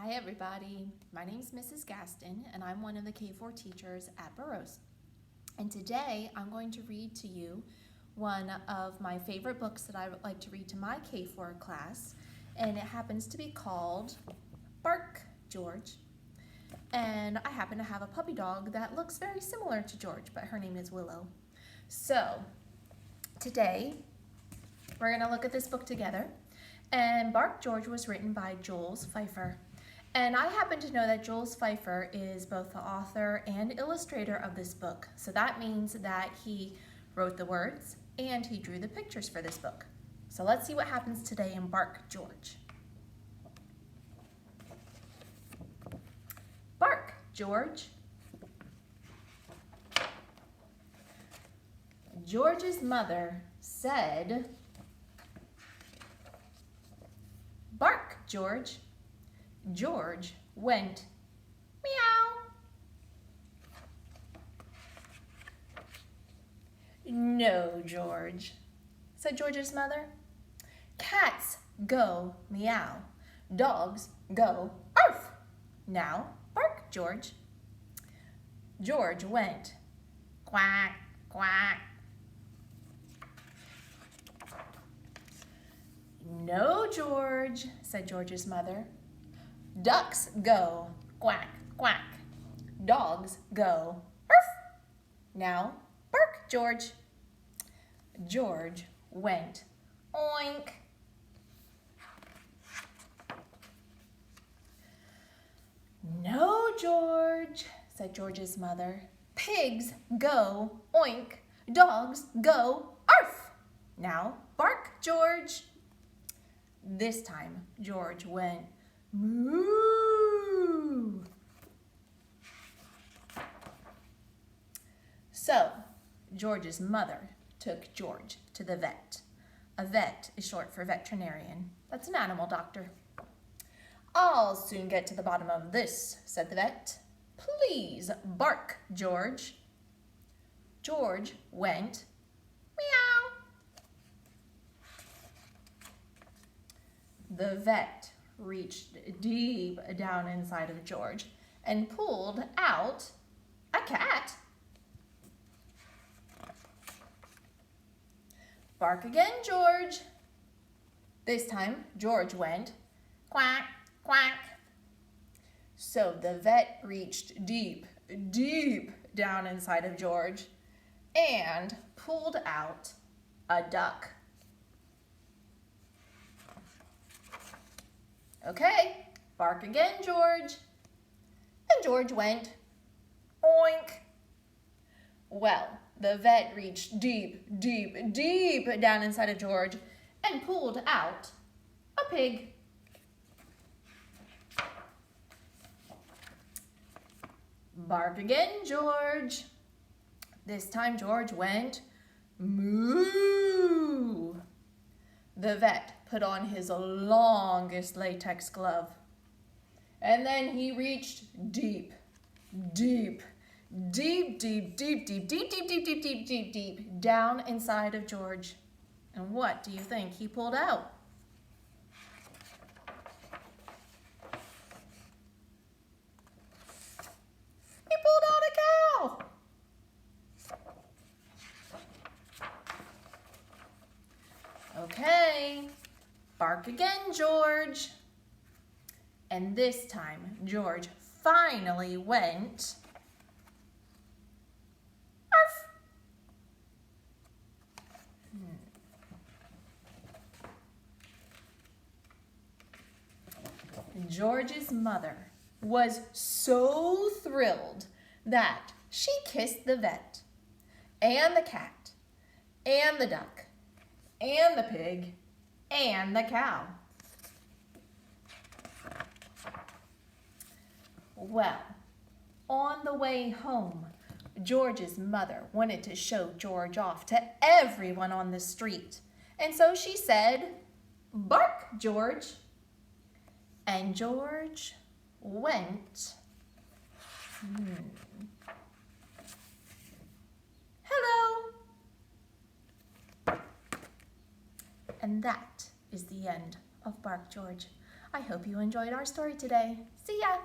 Hi everybody, my name is Mrs. Gaston and I'm one of the K4 teachers at Burroughs. And today I'm going to read to you one of my favorite books that I would like to read to my K4 class, and it happens to be called Bark, George. And I happen to have a puppy dog that looks very similar to George, but her name is Willow. So today we're going to look at this book together. And Bark, George was written by Jules Feiffer. And I happen to know that Jules Feiffer is both the author and illustrator of this book. So that means that he wrote the words and he drew the pictures for this book. So let's see what happens today in Bark, George. Bark, George. George's mother said, "Bark, George." George went, meow. "No, George," said George's mother. "Cats go meow. Dogs go arf. Now bark, George." George went, quack, quack. "No, George," said George's mother. "Ducks go quack, quack. Dogs go arf. Now bark, George." George went, oink. "No, George," said George's mother. "Pigs go oink. Dogs go arf. Now bark, George." This time George went, moo. So George's mother took George to the vet. A vet is short for veterinarian. That's an animal doctor. "I'll soon get to the bottom of this," said the vet. "Please bark, George." George went, meow. The vet reached deep down inside of George and pulled out a cat. "Bark again, George." This time George went, quack, quack. So the vet reached deep, deep down inside of George and pulled out a duck. "Okay, bark again, George." And George went, oink. Well, the vet reached deep, deep, deep down inside of George and pulled out a pig. "Bark again, George." This time George went, moo. The vet put on his longest latex glove. And then he reached deep, deep, deep, deep, deep, deep, deep, deep, deep, deep, deep, deep, deep down inside of George. And what do you think he pulled out? He pulled out a cow. "Okay, bark again, George." And this time George finally went, arf. George's mother was so thrilled that she kissed the vet and the cat and the duck and the pig and the cow. Well, on the way home, George's mother wanted to show George off to everyone on the street. And so she said, "Bark, George." And George went, hello. And that is the end of Bark, George. I hope you enjoyed our story today. See ya!